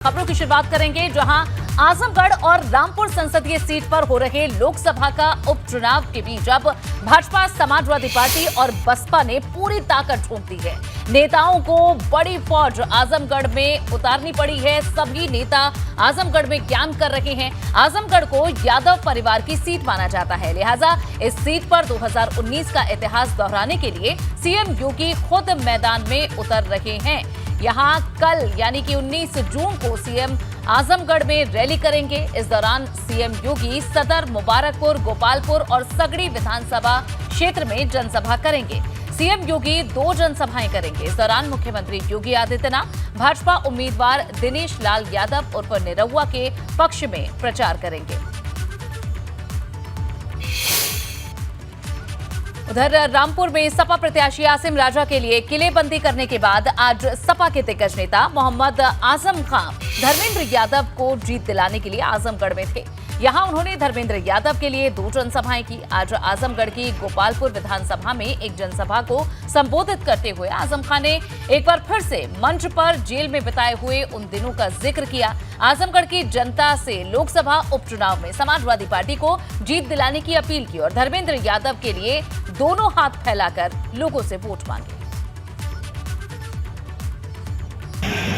खबरों की शुरुआत करेंगे जहां आजमगढ़ और रामपुर संसदीय सीट पर हो रहे लोकसभा का उपचुनाव के बीच अब भाजपा, समाजवादी पार्टी और बसपा ने पूरी ताकत झोंक दी है। नेताओं को बड़ी फौज आजमगढ़ में उतारनी पड़ी है। सभी नेता आजमगढ़ में कैंप कर रहे हैं। आजमगढ़ को यादव परिवार की सीट माना जाता है, लिहाजा इस सीट पर 2019 का इतिहास दोहराने के लिए सीएम योगी खुद मैदान में उतर रहे हैं। यहां कल यानी कि 19 जून को सीएम आजमगढ़ में रैली करेंगे। इस दौरान सीएम योगी सदर, मुबारकपुर, गोपालपुर और सगड़ी विधानसभा क्षेत्र में जनसभा करेंगे। सीएम योगी 2 जनसभाएं करेंगे। इस दौरान मुख्यमंत्री योगी आदित्यनाथ भाजपा उम्मीदवार दिनेश लाल यादव उर्फ निरहुआ के पक्ष में प्रचार करेंगे। उधर रामपुर में सपा प्रत्याशी आसिम राजा के लिए किलेबंदी करने के बाद आज सपा के दिग्गज नेता मोहम्मद आजम खान धर्मेंद्र यादव को जीत दिलाने के लिए आजमगढ़ में थे। यहां उन्होंने धर्मेंद्र यादव के लिए 2 जनसभाएं की। आज आजमगढ़ की गोपालपुर विधानसभा में एक जनसभा को संबोधित करते हुए आजम खान ने एक बार फिर से मंच पर जेल में बिताए हुए उन दिनों का जिक्र किया। आजमगढ़ की जनता से लोकसभा उपचुनाव में समाजवादी पार्टी को जीत दिलाने की अपील की और धर्मेंद्र यादव के लिए दोनों हाथ फैलाकर लोगों से वोट मांगे।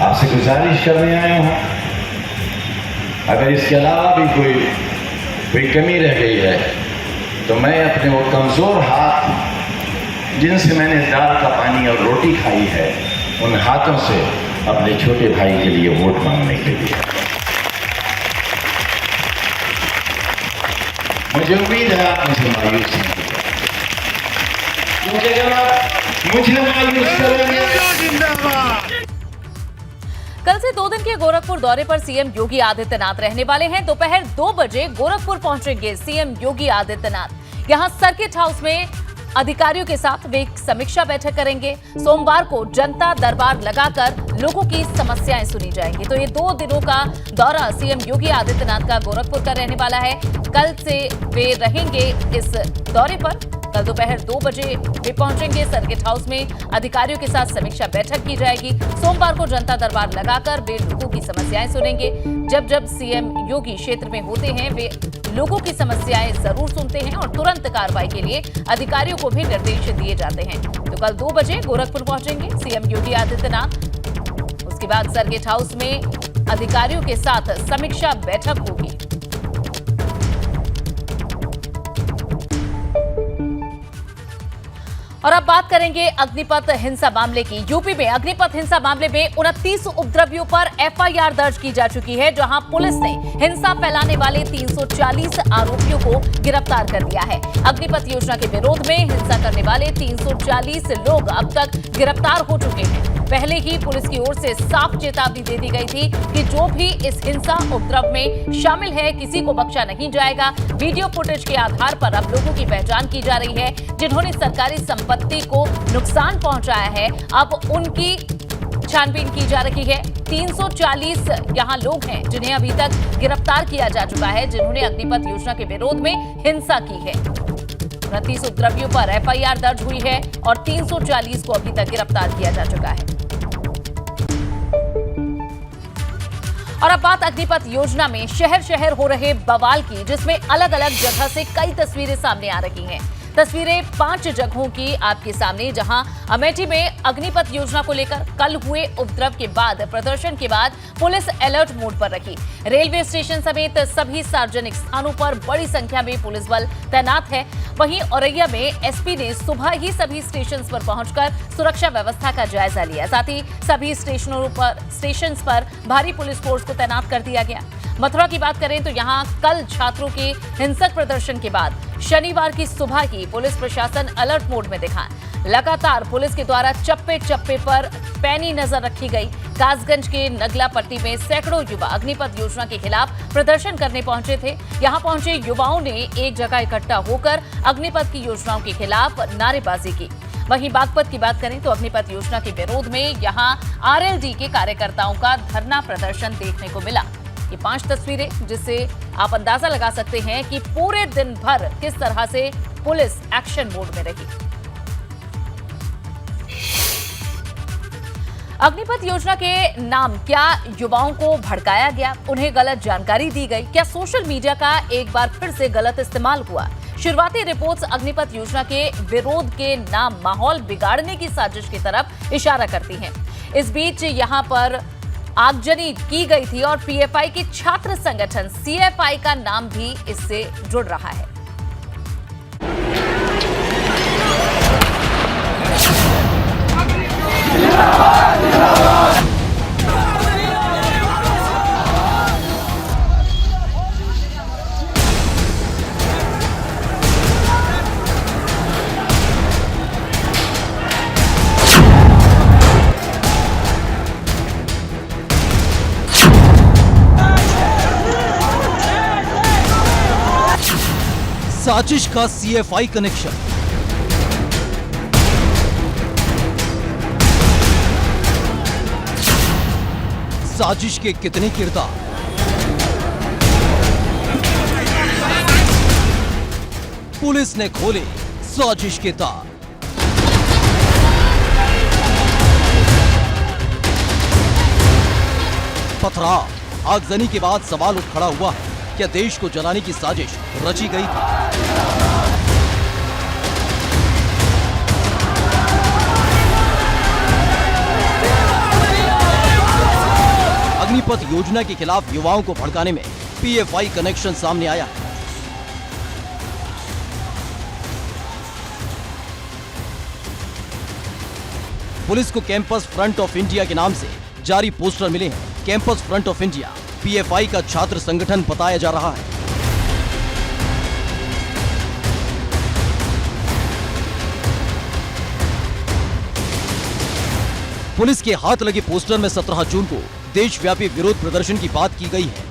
आपसे गुजारिश करने आया हूं, अगर इसके अलावा भी कोई कमी रह गई है तो मैं अपने वो कमजोर हाथ जिनसे मैंने दाल का पानी और रोटी खाई है, उन हाथों से अपने छोटे भाई के लिए वोट मांगने के लिए। मुझे उम्मीद है आप मुझे मायूस नहीं करेंगे। मुझे मायूस करेंगे। कल से 2 दिन के गोरखपुर दौरे पर सीएम योगी आदित्यनाथ रहने वाले हैं। दोपहर 2 बजे गोरखपुर पहुंचेंगे सीएम योगी आदित्यनाथ। यहां सर्किट हाउस में अधिकारियों के साथ वे एक समीक्षा बैठक करेंगे। सोमवार को जनता दरबार लगाकर लोगों की समस्याएं सुनी जाएंगी। तो ये 2 दिनों का दौरा सीएम योगी आदित्यनाथ का गोरखपुर का रहने वाला है। कल से वे रहेंगे इस दौरे पर। कल दोपहर 2 बजे वे पहुंचेंगे सर्किट हाउस में। अधिकारियों के साथ समीक्षा बैठक की जाएगी। सोमवार को जनता दरबार लगाकर वे लोगों की समस्याएं सुनेंगे। जब सीएम योगी क्षेत्र में होते हैं वे लोगों की समस्याएं जरूर सुनते हैं और तुरंत कार्रवाई के लिए अधिकारियों को भी निर्देश दिए जाते हैं। तो कल 2 बजे गोरखपुर पहुंचेंगे सीएम योगी आदित्यनाथ। उसके बाद सर्किट हाउस में अधिकारियों के साथ समीक्षा बैठक होगी। और अब बात करेंगे अग्निपथ हिंसा मामले की। यूपी में अग्निपथ हिंसा मामले में 29 उपद्रवियों पर एफआईआर दर्ज की जा चुकी है, जहां पुलिस ने हिंसा फैलाने वाले 340 आरोपियों को गिरफ्तार कर लिया है। अग्निपथ योजना के विरोध में हिंसा करने वाले 340 लोग अब तक गिरफ्तार हो चुके हैं। पहले ही पुलिस की ओर से साफ चेतावनी दे दी गई थी कि जो भी इस हिंसा उपद्रव में शामिल है किसी को बख्शा नहीं जाएगा। वीडियो फुटेज के आधार पर अब लोगों की पहचान की जा रही है जिन्होंने सरकारी संपत्ति को नुकसान पहुंचाया है। अब उनकी छानबीन की जा रही है। 340 यहां लोग हैं जिन्हें अभी तक गिरफ्तार किया जा चुका है, जिन्होंने अग्निपथ योजना के विरोध में हिंसा की है। 29 उपद्रवियों पर एफआईआर दर्ज हुई है और 340 को अभी तक गिरफ्तार किया जा चुका है। और अब बात अग्निपथ योजना में शहर शहर हो रहे बवाल की, जिसमें अलग अलग जगह से कई तस्वीरें सामने आ रही हैं। तस्वीरें 5 जगहों की आपके सामने, जहां अमेठी में अग्निपथ योजना को लेकर कल हुए उपद्रव के बाद प्रदर्शन के बाद पुलिस अलर्ट मोड पर रखी। रेलवे स्टेशन समेत सभी सार्वजनिक स्थानों पर बड़ी संख्या में पुलिस बल तैनात है। वहीं औरैया में एसपी ने सुबह ही सभी स्टेशन पर पहुंचकर सुरक्षा व्यवस्था का जायजा लिया। साथ ही सभी स्टेशन पर भारी पुलिस फोर्स को तैनात कर दिया गया। मथुरा की बात करें तो यहां कल छात्रों के हिंसक प्रदर्शन के बाद शनिवार की सुबह ही पुलिस प्रशासन अलर्ट मोड में दिखा। लगातार पुलिस के द्वारा चप्पे चप्पे पर पैनी नजर रखी गई। कासगंज के नगला पट्टी में सैकड़ों युवा अग्निपथ योजना के खिलाफ प्रदर्शन करने पहुंचे थे। यहां पहुंचे युवाओं ने एक जगह इकट्ठा होकर अग्निपथ की योजनाओं के खिलाफ नारेबाजी की। वहीं बागपत की बात करें तो अग्निपथ योजना के विरोध में यहां आरएलडी के कार्यकर्ताओं का धरना प्रदर्शन देखने को मिला। ये 5 तस्वीरें जिससे आप अंदाजा लगा सकते हैं कि पूरे दिन भर किस तरह से पुलिस एक्शन मोड में रही। अग्निपथ योजना के नाम क्या युवाओं को भड़काया गया, उन्हें गलत जानकारी दी गई, क्या सोशल मीडिया का एक बार फिर से गलत इस्तेमाल हुआ? शुरुआती रिपोर्ट्स अग्निपथ योजना के विरोध के नाम माहौल बिगाड़ने की साजिश की तरफ इशारा करती हैं। इस बीच यहां पर आगजनी की गई थी और पीएफआई के छात्र संगठन सीएफआई का नाम भी इससे जुड़ रहा है। साजिश का सीएफआई कनेक्शन। साजिश के कितने किरदार? पुलिस ने खोले साजिश के तार। पथराव, आगजनी के बाद सवाल उठ खड़ा हुआ है, क्या देश को जलाने की साजिश रची गई थी? अग्निपथ योजना के खिलाफ युवाओं को भड़काने में पीएफआई कनेक्शन सामने आया है। पुलिस को कैंपस फ्रंट ऑफ इंडिया के नाम से जारी पोस्टर मिले हैं। Campus front of India PFI का छात्र संगठन बताया जा रहा है। पुलिस के हाथ लगे पोस्टर में 17 जून को देशव्यापी विरोध प्रदर्शन की बात की गई है।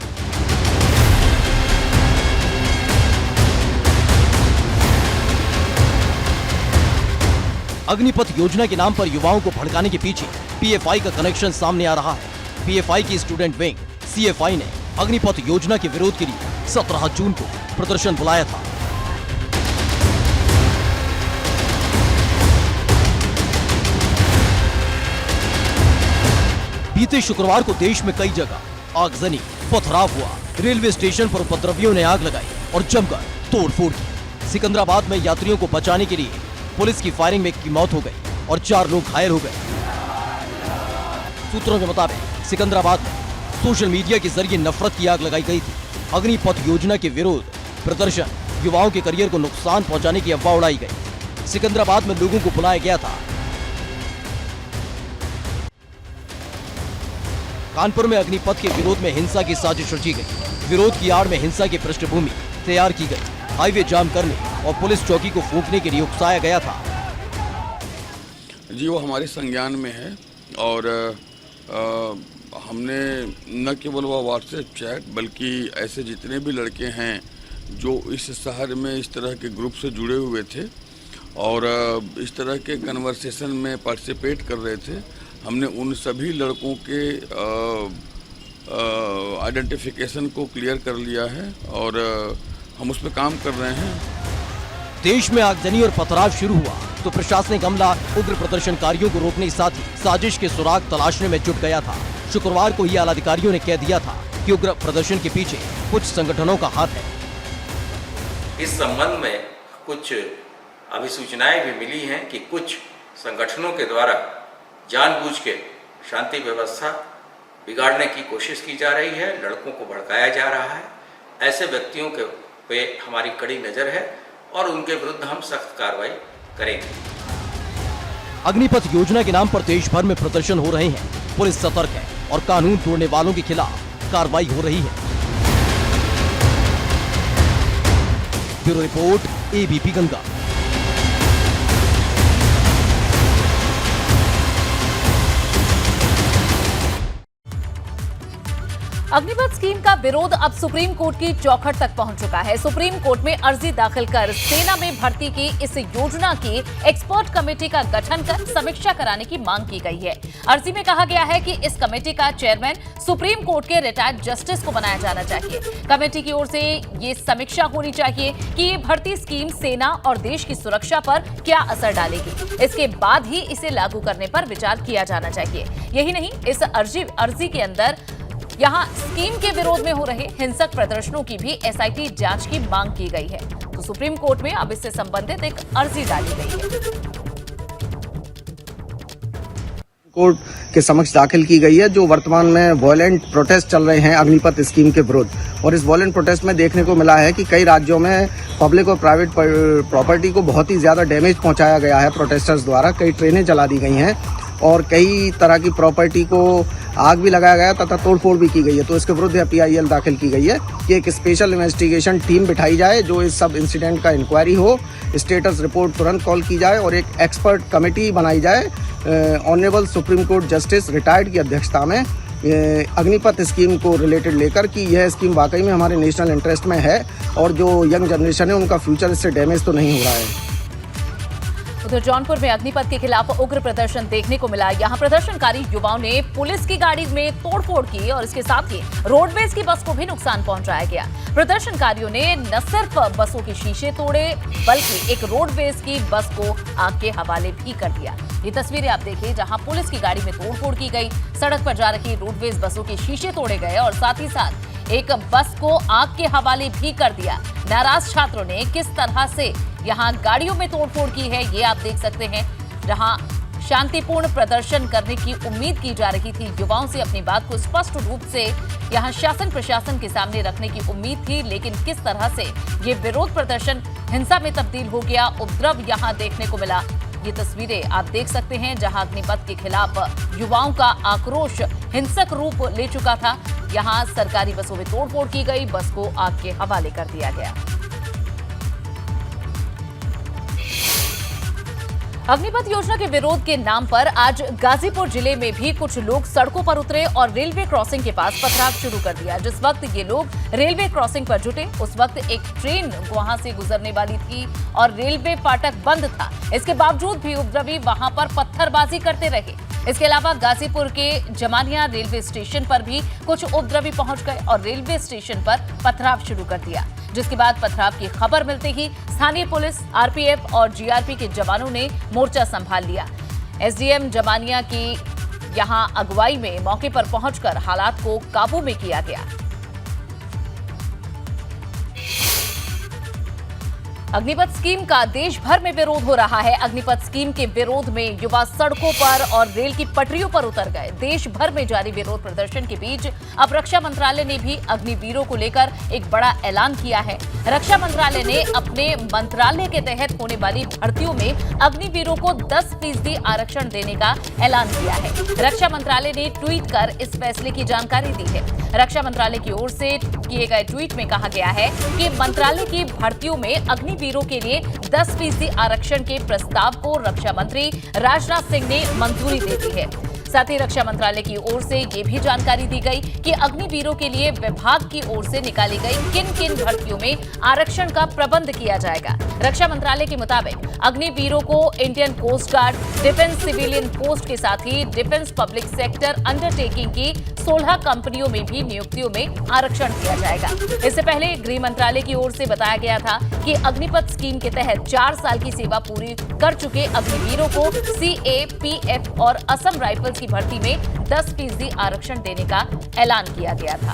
अग्निपथ योजना के नाम पर युवाओं को भड़काने के पीछे पीएफआई का कनेक्शन सामने आ रहा है। पीएफआई की स्टूडेंट विंग सीएफआई ने अग्निपथ योजना के विरोध के लिए 17 जून को प्रदर्शन बुलाया था। बीते शुक्रवार को देश में कई जगह आगजनी, पथराव हुआ। रेलवे स्टेशन पर उपद्रवियों ने आग लगाई और जमकर तोड़फोड़ की। सिकंदराबाद में यात्रियों को बचाने के लिए पुलिस की फायरिंग में एक की मौत हो गई और 4 लोग घायल हो गए। सूत्रों के मुताबिक सिकंदराबाद में सोशल मीडिया के जरिए नफरत की आग लगाई गई थी। अग्निपथ योजना के विरोध प्रदर्शन, युवाओं के करियर को नुकसान पहुंचाने की अफवाह उड़ाई गई। सिकंदराबाद में लोगों को बुलाया गया था। कानपुर में अग्निपथ के विरोध में हिंसा की साजिश रची गई। विरोध की आड़ में हिंसा की पृष्ठभूमि तैयार की गई। हाईवे जाम करने और पुलिस चौकी को फूंकने के लिए उकसाया गया था। जी, वो हमारे संज्ञान में है और हमने न केवल वो व्हाट्सएप चैट बल्कि ऐसे जितने भी लड़के हैं जो इस शहर में इस तरह के ग्रुप से जुड़े हुए थे और इस तरह के कन्वर्सेशन में पार्टिसिपेट कर रहे थे, हमने उन सभी लड़कों के आइडेंटिफिकेशन को क्लियर कर लिया है और हम उस पर काम कर रहे हैं। देश में आगजनी और पथराव शुरू हुआ तो प्रशासनिक अमला उग्र प्रदर्शनकारियों को रोकने के साथ ही साजिश के सुराग तलाशने में जुट गया था। शुक्रवार को ही आला अधिकारियों ने कह दिया था कि उग्र प्रदर्शन के पीछे कुछ संगठनों का हाथ है। इस संबंध में कुछ अभिसूचनाएं भी मिली हैं कि कुछ संगठनों के द्वारा जानबूझ के शांति व्यवस्था बिगाड़ने की कोशिश की जा रही है, लड़कों को भड़काया जा रहा है। ऐसे व्यक्तियों के पे हमारी कड़ी नजर है और उनके विरुद्ध हम सख्त कार्रवाई करेंगे। अग्निपथ योजना के नाम पर देश भर में प्रदर्शन हो रहे हैं। पुलिस सतर्क है और कानून तोड़ने वालों के खिलाफ कार्रवाई हो रही है। Bureau report, ABP Ganga. Agnipath scheme का विरोध अब सुप्रीम कोर्ट की चौखट तक पहुंच चुका है। सुप्रीम कोर्ट में अर्जी दाखिल कर सेना में भर्ती की इस योजना की एक्सपर्ट कमेटी का गठन कर समीक्षा कराने की मांग की गई है। अर्जी में कहा गया है कि इस कमेटी का चेयरमैन सुप्रीम कोर्ट के रिटायर्ड जस्टिस को बनाया जाना चाहिए। कमेटी की ओर से ये समीक्षा होनी चाहिए कि ये भर्ती स्कीम सेना और देश की सुरक्षा पर क्या असर डालेगी। इसके बाद ही इसे लागू करने पर विचार किया जाना चाहिए। यही नहीं, इस अर्जी के अंदर यहां स्कीम के विरोध में हो रहे हिंसक प्रदर्शनों की भी एसआईटी जांच की मांग की गई है। तो सुप्रीम कोर्ट में अब इससे संबंधित एक अर्जी डाली गई है। कोर्ट के समक्ष दाखिल की गई है, जो वर्तमान में वॉयलेंट प्रोटेस्ट चल रहे हैं अग्निपथ स्कीम के विरुद्ध। और इस वॉयलेंट प्रोटेस्ट में देखने को मिला है कि कई राज्यों में पब्लिक और प्राइवेट प्रॉपर्टी को बहुत ही ज्यादा डैमेज पहुंचाया गया है प्रोटेस्टर्स द्वारा। कई ट्रेनें जला दी गई हैं और कई तरह की प्रॉपर्टी को आग भी लगाया गया तथा तोड़फोड़ भी की गई है। तो इसके विरुद्ध PIL दाखिल की गई है कि एक स्पेशल इन्वेस्टिगेशन टीम बिठाई जाए, जो इस सब इंसिडेंट का इंक्वायरी हो, स्टेटस रिपोर्ट तुरंत कॉल की जाए और एक एक्सपर्ट कमेटी बनाई जाए honourable supreme court justice retired की अध्यक्षता में अग्निपथ स्कीम को रिलेटेड लेकर कि यह स्कीम वाकई में हमारे नेशनल इंटरेस्ट में है और जो यंग जनरेशन है उनका फ्यूचर इससे डैमेज तो नहीं हो रहा है। उधर जौनपुर में अग्निपथ के खिलाफ उग्र प्रदर्शन देखने को मिला। यहां प्रदर्शनकारी युवाओं ने पुलिस की गाड़ी में तोड़फोड़ की और इसके साथ ही रोडवेज की बस को भी नुकसान पहुंचाया गया। प्रदर्शनकारियों ने न सिर्फ बसों के शीशे तोड़े बल्कि एक रोडवेज की बस को आग के हवाले भी कर दिया। ये तस्वीरें आप देखिए, जहां पुलिस की गाड़ी में तोड़फोड़ की गई, सड़क पर जा रही रोडवेज बसों के शीशे तोड़े गए और साथ ही साथ एक बस को आग के हवाले भी कर दिया। नाराज छात्रों ने किस तरह से यहां गाड़ियों में तोड़फोड़ की है, ये आप देख सकते हैं। जहां शांतिपूर्ण प्रदर्शन करने की उम्मीद की जा रही थी, युवाओं से अपनी बात को स्पष्ट रूप से यहां शासन प्रशासन के सामने रखने की उम्मीद थी, लेकिन किस तरह से ये विरोध प्रदर्शन हिंसा में तब्दील हो गया, उपद्रव यहां देखने को मिला। ये तस्वीरें आप देख सकते हैं, जहां अग्निपथ के खिलाफ युवाओं का आक्रोश हिंसक रूप ले चुका था। यहां सरकारी बसों में तोड़फोड़ की गई, बस को आग के हवाले कर दिया गया। अग्निपथ योजना के विरोध के नाम पर आज गाजीपुर जिले में भी कुछ लोग सड़कों पर उतरे और रेलवे क्रॉसिंग के पास पथराव शुरू कर दिया। जिस वक्त ये लोग रेलवे क्रॉसिंग पर जुटे, उस वक्त एक ट्रेन वहां से गुजरने वाली थी और रेलवे फाटक बंद था। इसके बावजूद भी उपद्रवी वहां पर पत्थरबाजी करते रहे। इसके अलावा गाजीपुर के जमानिया रेलवे स्टेशन पर भी कुछ उपद्रवी पहुंच गए और रेलवे स्टेशन पर पथराव शुरू कर दिया, जिसके बाद पथराव की खबर मिलते ही स्थानीय पुलिस, RPF और GRP के जवानों ने मोर्चा संभाल लिया। SDM जमानिया की यहां अगुवाई में मौके पर पहुंचकर हालात को काबू में किया गया। अग्निपथ स्कीम का देश भर में विरोध हो रहा है। अग्निपथ स्कीम के विरोध में युवा सड़कों पर और रेल की पटरियों पर उतर गए। देश भर में जारी विरोध प्रदर्शन के बीच अब रक्षा मंत्रालय ने भी अग्निवीरों को लेकर एक बड़ा ऐलान किया है। रक्षा मंत्रालय ने अपने मंत्रालय के तहत होने वाली भर्तियों में अग्निवीरों को 10% आरक्षण देने का ऐलान किया है। रक्षा मंत्रालय ने ट्वीट कर इस फैसले की जानकारी दी है। रक्षा मंत्रालय की ओर से किए गए ट्वीट में कहा गया है कि मंत्रालय की भर्तियों में अग्निवीरों के लिए 10% आरक्षण के प्रस्ताव को रक्षा मंत्री राजनाथ सिंह ने मंजूरी दे दी है। साथ ही रक्षा मंत्रालय की ओर से ये भी जानकारी दी गई कि अग्निवीरों के लिए विभाग की ओर से निकाली गई किन किन भर्तियों में आरक्षण का प्रबंध किया जाएगा। रक्षा मंत्रालय के मुताबिक अग्निवीरों को Indian coast guard, defence civilian post के साथ ही डिफेंस पब्लिक सेक्टर अंडरटेकिंग की 16 कंपनियों में भी नियुक्तियों में आरक्षण दिया जाएगा। इससे पहले गृह मंत्रालय की ओर से बताया गया था कि अग्निपथ स्कीम के तहत 4 साल की सेवा पूरी कर चुके अग्निवीरों को CAPF और असम राइफल्स की भर्ती में 10% आरक्षण देने का ऐलान किया गया था।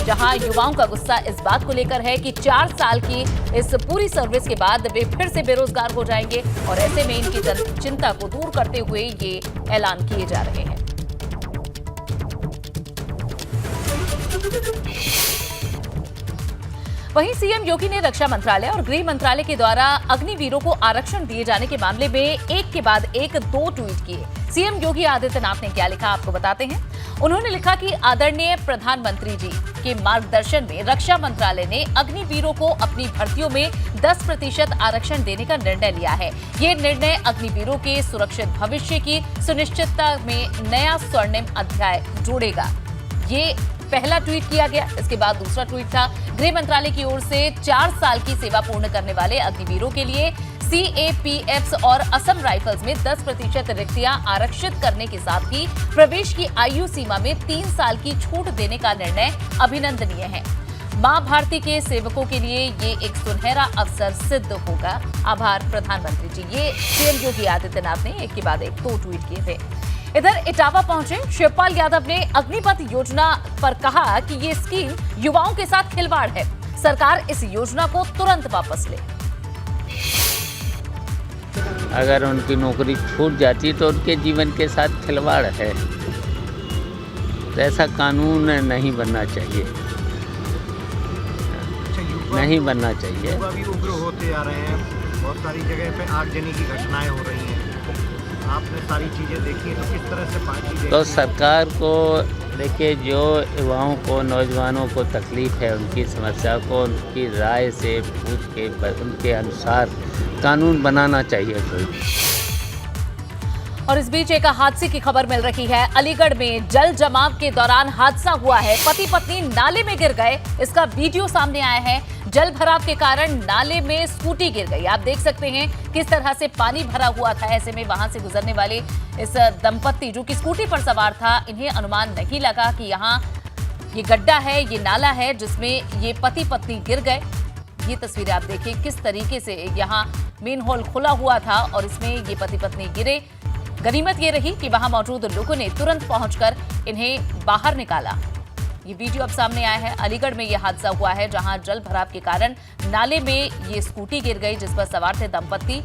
जहां युवाओं का गुस्सा इस बात को लेकर है कि 4 साल की इस पूरी सर्विस के बाद वे फिर से बेरोजगार हो जाएंगे और ऐसे में इनकी चिंता को दूर करते हुए ये ऐलान किए जा रहे हैं। वहीं सीएम योगी ने रक्षा मंत्रालय और गृह मंत्रालय के द्वारा अग्निवीरों को आरक्षण दिए जाने के मामले में एक के बाद एक 2 ट्वीट किए। सीएम योगी आदित्यनाथ ने क्या लिखा, आपको बताते हैं। उन्होंने लिखा कि आदरणीय प्रधानमंत्री जी के मार्गदर्शन में रक्षा मंत्रालय ने अग्निवीरों को अपनी भर्तियों में 10% आरक्षण देने का निर्णय लिया है। ये निर्णय अग्निवीरों के सुरक्षित भविष्य की सुनिश्चितता में नया स्वर्णिम अध्याय जोड़ेगा। ये पहला ट्वीट किया गया। इसके बाद दूसरा ट्वीट था, गृह मंत्रालय की ओर से 4 साल की सेवा पूर्ण करने वाले अग्निवीरों के लिए CAPFs और असम राइफल्स में 10% रिक्तियां आरक्षित करने के साथ ही प्रवेश की आयु सीमा में 3 साल की छूट देने का निर्णय अभिनंदनीय है। मां भारती के सेवकों के लिए ये एक सुनहरा अवसर सिद्ध होगा। आभार प्रधानमंत्री जी। ये सीएम योगी आदित्यनाथ ने एक के बाद एक 2 ट्वीट किए थे। इधर इटावा पहुंचे शिवपाल यादव ने अग्निपथ योजना पर कहा कि ये स्कीम युवाओं के साथ खिलवाड़ है। सरकार इस योजना को तुरंत वापस ले। अगर उनकी नौकरी छूट जाती तो उनके जीवन के साथ खिलवाड़ है, तो ऐसा कानून नहीं बनना चाहिए, नहीं बनना चाहिए। अभी उग्र होते जा रहे हैं, बहुत सारी जगह पे आगजनी की घटनाएं हो रही हैं। आपने सारी चीजें देखी, तो किस तरह से पार्टी देखी? तो सरकार को देखिए, जो युवाओं को, नौजवानों को तकलीफ है, उनकी समस्या को उनकी राय से पूछ के उनके अनुसार कानून बनाना चाहिए कोई। और इस बीच एक हादसे की खबर मिल रही है। अलीगढ़ में जल जमाव के दौरान हादसा हुआ है। पति पत्नी नाले में गिर गए। इसका वीडियो सामने आया है। जल भराव के कारण नाले में स्कूटी गिर गई। आप देख सकते हैं किस तरह से पानी भरा हुआ था। ऐसे में वहां से गुजरने वाले इस दंपत्ति जो कि स्कूटी पर सवार था, इन्हें अनुमान नहीं लगा कि यहाँ ये गड्ढा है, ये नाला है जिसमें ये पति पत्नी गिर गए। ये तस्वीरें आप देखिए किस तरीके से यहाँ मेन होल खुला हुआ था और इसमें ये पति पत्नी गिरे। गनीमत ये रही कि वहां मौजूद लोगों ने तुरंत पहुंचकर इन्हें बाहर निकाला। ये वीडियो अब सामने आया है। अलीगढ़ में यह हादसा हुआ है जहां जल भराव के कारण नाले में ये स्कूटी गिर गई जिस पर सवार थे दंपत्ति।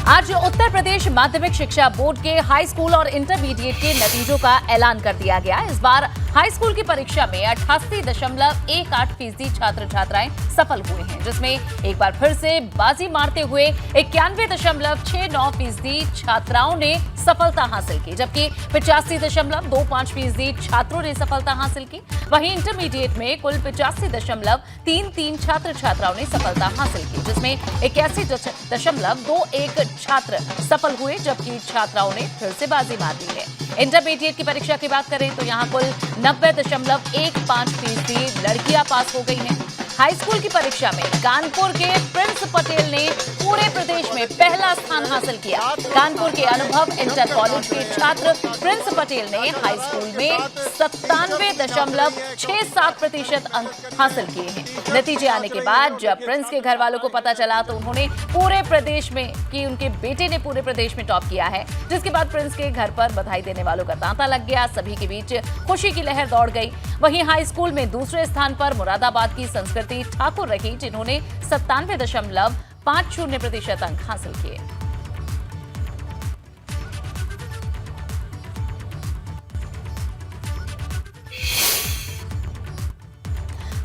आज उत्तर प्रदेश माध्यमिक शिक्षा बोर्ड के हाई स्कूल और इंटरमीडिएट के नतीजों का ऐलान कर दिया गया। इस बार हाई स्कूल की परीक्षा में 88.18% छात्र छात्राएं सफल हुए हैं, जिसमें एक बार फिर से बाजी मारते हुए 91.69% छात्राओं ने सफलता हासिल की, जबकि 85.25% छात्रों ने सफलता हासिल की। वहीं इंटरमीडिएट में कुल 85.33 छात्र छात्राओं ने सफलता हासिल की, जिसमें 81.21 छात्र सफल हुए, जबकि छात्राओं ने फिर से बाजी मार दी है। इंटरमीडिएट की परीक्षा की बात करें तो यहां कुल 90.15% लड़कियां पास हो गई हैं। हाई स्कूल की परीक्षा में कानपुर के प्रिंस पटेल ने पूरे प्रदेश में पहला स्थान हासिल किया। कानपुर के अनुभव इंटर कॉलेज के छात्र प्रिंस पटेल ने हाई स्कूल में 97.67% अंक हासिल किए हैं। नतीजे आने के बाद जब प्रिंस के घर वालों को पता चला तो उन्होंने पूरे प्रदेश में कि उनके बेटे ने पूरे प्रदेश में टॉप किया है, जिसके बाद प्रिंस के घर पर बधाई देने वालों का तांता लग गया। सभी के बीच खुशी की लहर दौड़ गई। वहीं हाई स्कूल में दूसरे स्थान पर मुरादाबाद की संस्कृति ठाकुर रही, जिन्होंने 97.50% अंक हासिल किए।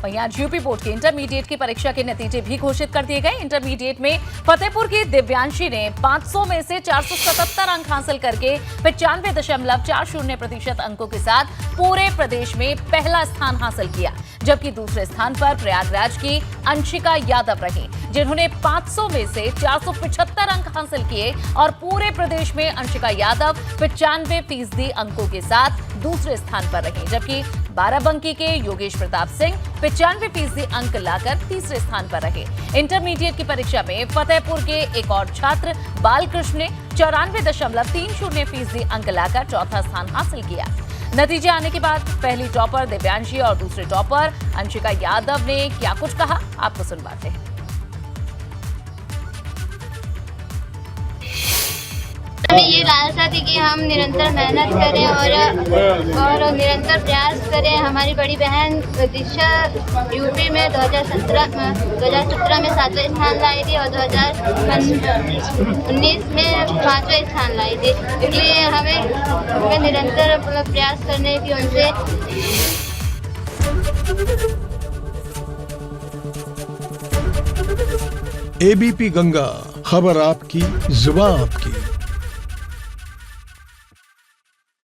वहीं आज यूपी बोर्ड के इंटरमीडिएट की परीक्षा के नतीजे भी घोषित कर दिए गए। इंटरमीडिएट में फतेहपुर की दिव्यांशी ने 500 में से 477 अंक हासिल करके 95.40% अंकों के साथ पूरे प्रदेश में पहला स्थान हासिल किया, जबकि दूसरे स्थान पर प्रयागराज की अंशिका यादव रही, जिन्होंने 500 में से 475 अंक हासिल किए और पूरे प्रदेश में अंशिका यादव 95% अंकों के साथ दूसरे स्थान पर रही, जबकि बाराबंकी के योगेश प्रताप सिंह 95% अंक लाकर तीसरे स्थान पर रहे। इंटरमीडिएट की परीक्षा में फतेहपुर के एक और छात्र बालकृष्ण ने 94.30% अंक लाकर चौथा स्थान हासिल किया। नतीजे आने के बाद पहली टॉपर दिव्यांशी और दूसरे टॉपर अंशिका यादव ने क्या कुछ कहा, आपको सुनवाते हैं। हमें ये लालसा थी कि हम निरंतर मेहनत करें और निरंतर प्रयास करें। हमारी बड़ी बहन दिशा यूपी में 2017 में 7वां स्थान लाई थी और 2019 में 5वां स्थान लाई थी, इसलिए हमें निरंतर प्रयास करने की उनसे। ABP गंगा, खबर आपकी, जुबान आपकी।